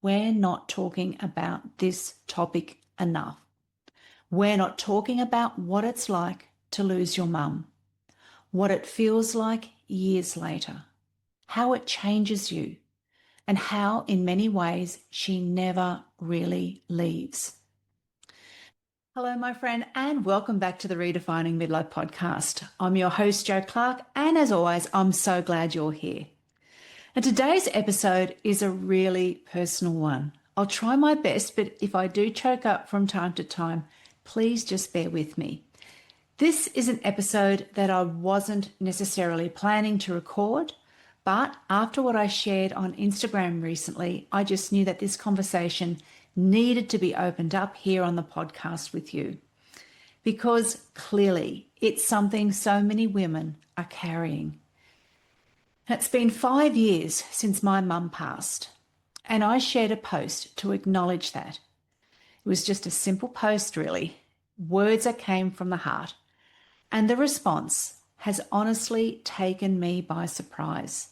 we're not talking about this topic enough. We're not talking about what it's like to lose your mum, what it feels like years later, how it changes you, and how in many ways she never really leaves. Hello, my friend, and welcome back to the Redefining Midlife podcast. I'm your host, Jo Clark, and as always, I'm so glad you're here. And today's episode is a really personal one. I'll try my best, but if I do choke up from time to time, please just bear with me. This is an episode that I wasn't necessarily planning to record, but after what I shared on Instagram recently, I just knew that this conversation needed to be opened up here on the podcast with you, because clearly it's something so many women are carrying. It's been 5 years since my mum passed, and I shared a post to acknowledge that. It was just a simple post, really, words that came from the heart, and the response has honestly taken me by surprise.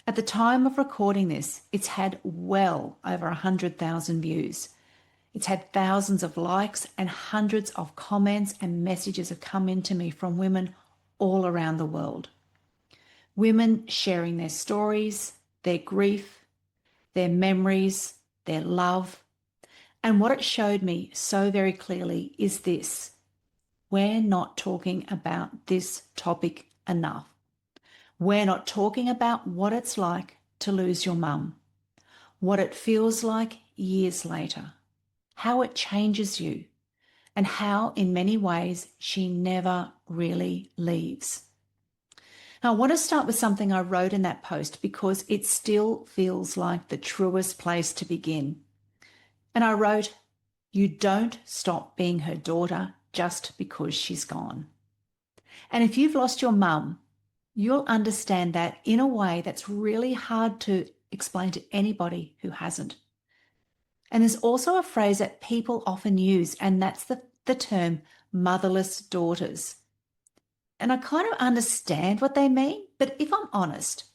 At the time of recording this, it's had well over 100,000 views. It's had thousands of likes and hundreds of comments and messages have come into me from women all around the world. Women sharing their stories, their grief, their memories, their love. And what it showed me so very clearly is this: we're not talking about this topic enough. We're not talking about what it's like to lose your mum, what it feels like years later, how it changes you, and how in many ways she never really leaves. Now, I want to start with something I wrote in that post because it still feels like the truest place to begin. And I wrote, "You don't stop being her daughter just because she's gone." And if you've lost your mum, you'll understand that in a way that's really hard to explain to anybody who hasn't. And there's also a phrase that people often use, and that's the term motherless daughters. And I kind of understand what they mean, but if I'm honest,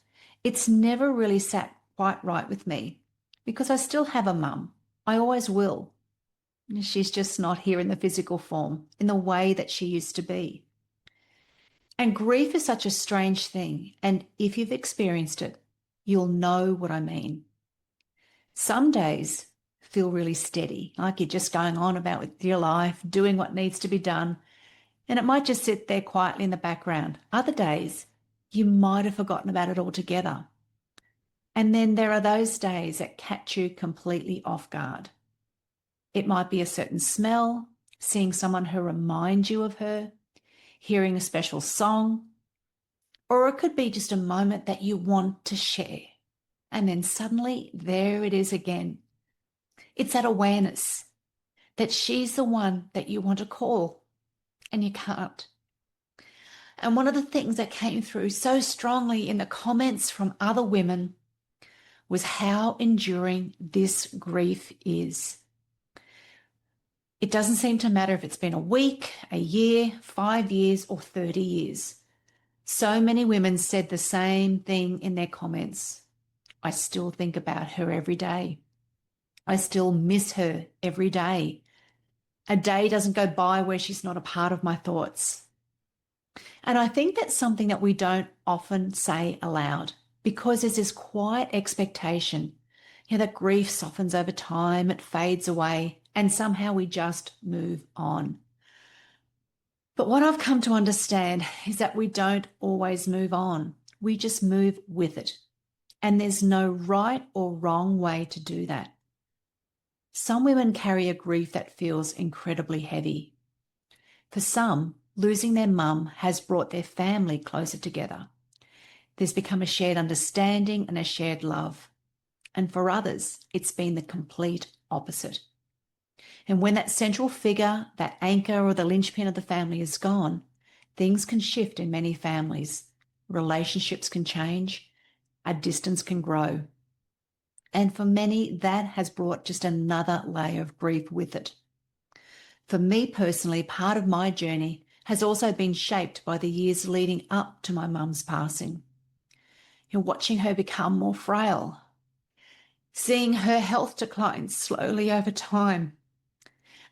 it's never really sat quite right with me because I still have a mum. I always will. She's just not here in the physical form, in the way that she used to be. And grief is such a strange thing, and if you've experienced it, you'll know what I mean. Some days feel really steady, like you're just going on about with your life, doing what needs to be done, and it might just sit there quietly in the background. Other days, you might have forgotten about it altogether. And then there are those days that catch you completely off guard. It might be a certain smell, seeing someone who reminds you of her, hearing a special song, or it could be just a moment that you want to share. And then suddenly, there it is again. It's that awareness that she's the one that you want to call, and you can't. And one of the things that came through so strongly in the comments from other women was how enduring this grief is. It doesn't seem to matter if it's been a week, a year, 5 years, or 30 years. So many women said the same thing in their comments. I still think about her every day. I still miss her every day. A day doesn't go by where she's not a part of my thoughts. And I think that's something that we don't often say aloud because there's this quiet expectation, that grief softens over time, it fades away, and somehow we just move on. But what I've come to understand is that we don't always move on. We just move with it. And there's no right or wrong way to do that. Some women carry a grief that feels incredibly heavy. For some, losing their mum has brought their family closer together. There's become a shared understanding and a shared love. And for others, it's been the complete opposite. And when that central figure, that anchor or the linchpin of the family is gone, things can shift in many families. Relationships can change, a distance can grow. And for many, that has brought just another layer of grief with it. For me personally, part of my journey has also been shaped by the years leading up to my mum's passing. Watching her become more frail, seeing her health decline slowly over time.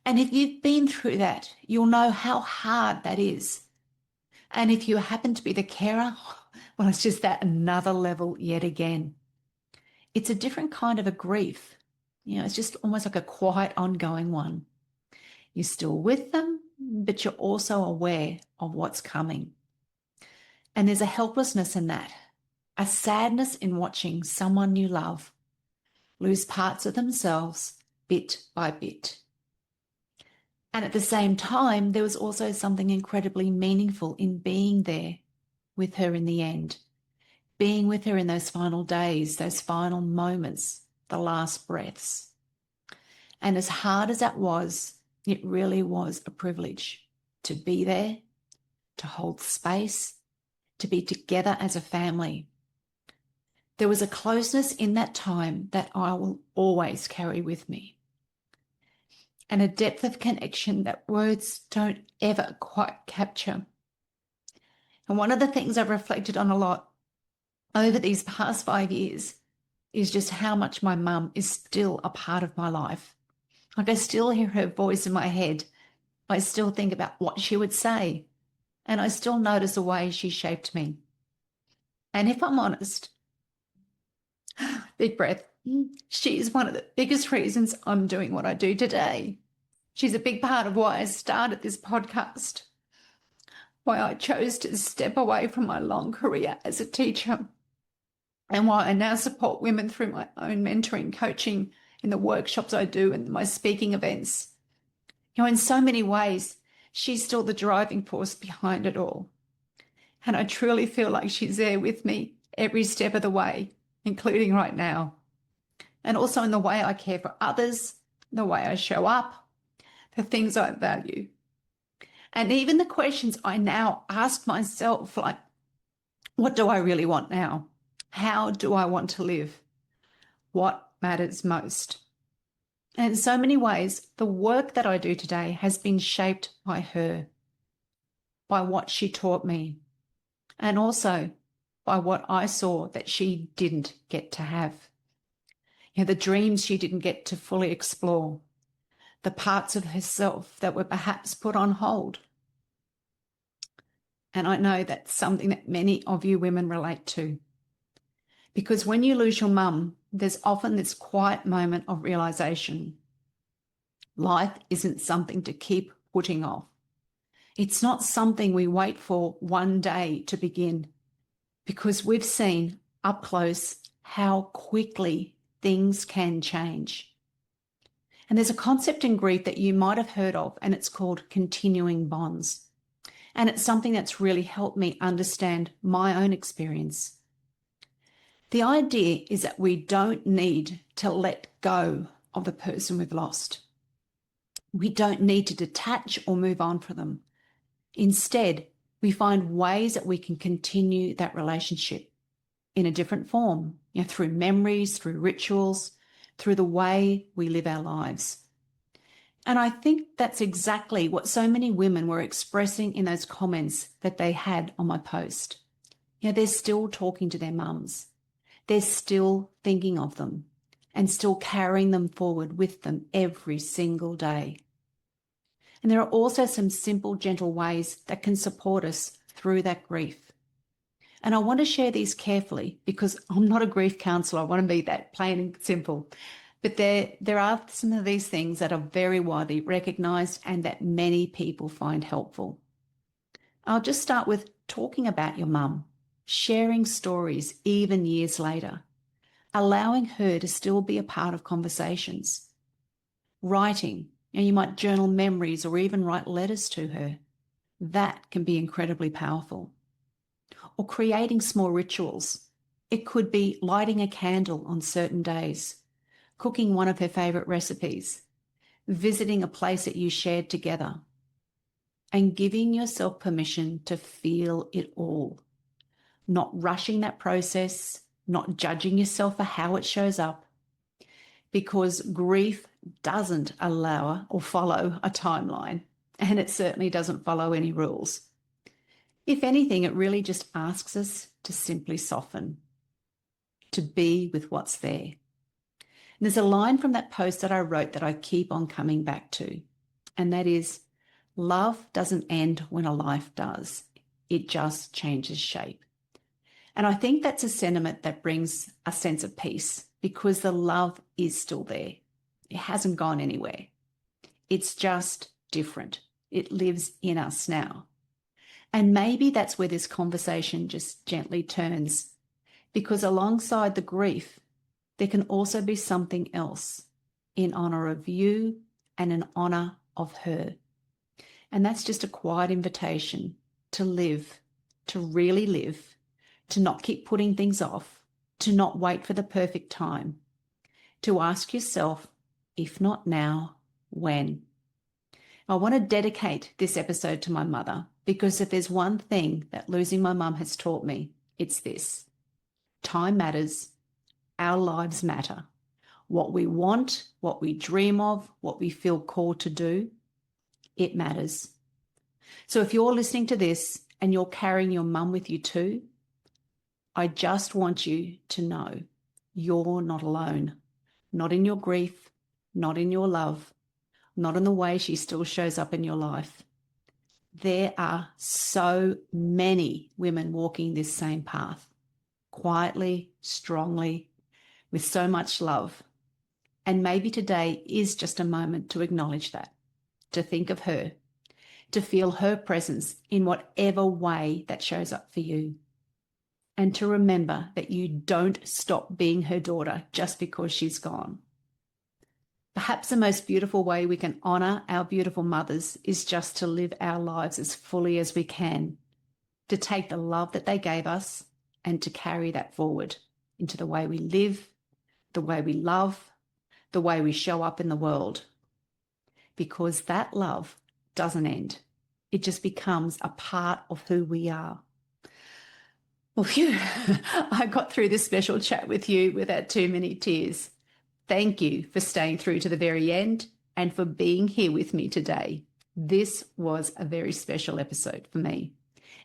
And if you've been through that, you'll know how hard that is. And if you happen to be the carer, well, it's just that another level yet again. It's a different kind of a grief. It's just almost like a quiet, ongoing one. You're still with them, but you're also aware of what's coming. And there's a helplessness in that, a sadness in watching someone you love lose parts of themselves bit by bit. And at the same time, there was also something incredibly meaningful in being there with her in the end, being with her in those final days, those final moments, the last breaths. And as hard as that was, it really was a privilege to be there, to hold space, to be together as a family. There was a closeness in that time that I will always carry with me, and a depth of connection that words don't ever quite capture. And one of the things I've reflected on a lot over these past 5 years is just how much my mum is still a part of my life. Like, I still hear her voice in my head. I still think about what she would say, and I still notice the way she shaped me. And if I'm honest, big breath, she is one of the biggest reasons I'm doing what I do today. She's a big part of why I started this podcast, why I chose to step away from my long career as a teacher, and why I now support women through my own mentoring, coaching, in the workshops I do and my speaking events. In so many ways, she's still the driving force behind it all. And I truly feel like she's there with me every step of the way, including right now. And also in the way I care for others, the way I show up, the things I value. And even the questions I now ask myself, like, what do I really want now? How do I want to live? What matters most? And in so many ways, the work that I do today has been shaped by her, by what she taught me, and also by what I saw that she didn't get to have. The dreams she didn't get to fully explore, the parts of herself that were perhaps put on hold. And I know that's something that many of you women relate to. Because when you lose your mum, there's often this quiet moment of realization. Life isn't something to keep putting off. It's not something we wait for one day to begin, because we've seen up close how quickly things can change. And there's a concept in grief that you might have heard of, and it's called continuing bonds. And it's something that's really helped me understand my own experience. The idea is that we don't need to let go of the person we've lost. We don't need to detach or move on from them. Instead, we find ways that we can continue that relationship in a different form, through memories, through rituals, through the way we live our lives. And I think that's exactly what so many women were expressing in those comments that they had on my post. They're still talking to their mums. They're still thinking of them and still carrying them forward with them every single day. And there are also some simple, gentle ways that can support us through that grief. And I want to share these carefully because I'm not a grief counsellor. I want to be that plain and simple. But there are some of these things that are very widely recognised and that many people find helpful. I'll just start with talking about your mum, sharing stories even years later, allowing her to still be a part of conversations, writing. You might journal memories or even write letters to her. That can be incredibly powerful. Or creating small rituals. It could be lighting a candle on certain days, cooking one of her favourite recipes, visiting a place that you shared together, and giving yourself permission to feel it all. Not rushing that process, not judging yourself for how it shows up, because grief doesn't allow or follow a timeline, and it certainly doesn't follow any rules. If anything, it really just asks us to simply soften, to be with what's there. There's a line from that post that I wrote that I keep on coming back to, and that is, love doesn't end when a life does. It just changes shape. And I think that's a sentiment that brings a sense of peace because the love is still there. It hasn't gone anywhere. It's just different. It lives in us now. And maybe that's where this conversation just gently turns, because alongside the grief, there can also be something else in honor of you and in honor of her. And that's just a quiet invitation to live, to really live, to not keep putting things off, to not wait for the perfect time, to ask yourself, if not now, when? I want to dedicate this episode to my mother because if there's one thing that losing my mum has taught me, it's this. Time matters. Our lives matter. What we want, what we dream of, what we feel called to do, it matters. So if you're listening to this and you're carrying your mum with you too, I just want you to know you're not alone. Not in your grief, not in your love, not in the way she still shows up in your life. There are so many women walking this same path, quietly, strongly, with so much love. And maybe today is just a moment to acknowledge that, to think of her, to feel her presence in whatever way that shows up for you. And to remember that you don't stop being her daughter just because she's gone. Perhaps the most beautiful way we can honour our beautiful mothers is just to live our lives as fully as we can, to take the love that they gave us and to carry that forward into the way we live, the way we love, the way we show up in the world. Because that love doesn't end. It just becomes a part of who we are. Well, phew, I got through this special chat with you without too many tears. Thank you for staying through to the very end and for being here with me today. This was a very special episode for me.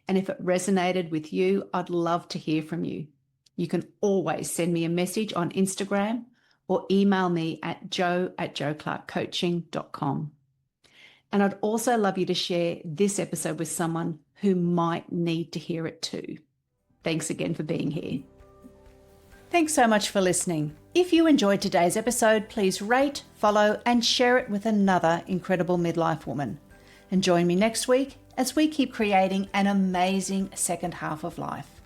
And if it resonated with you, I'd love to hear from you. You can always send me a message on Instagram or email me at jo@joclarkcoaching.com. And I'd also love you to share this episode with someone who might need to hear it too. Thanks again for being here. Thanks so much for listening. If you enjoyed today's episode, please rate, follow, and share it with another incredible midlife woman. And join me next week as we keep creating an amazing second half of life.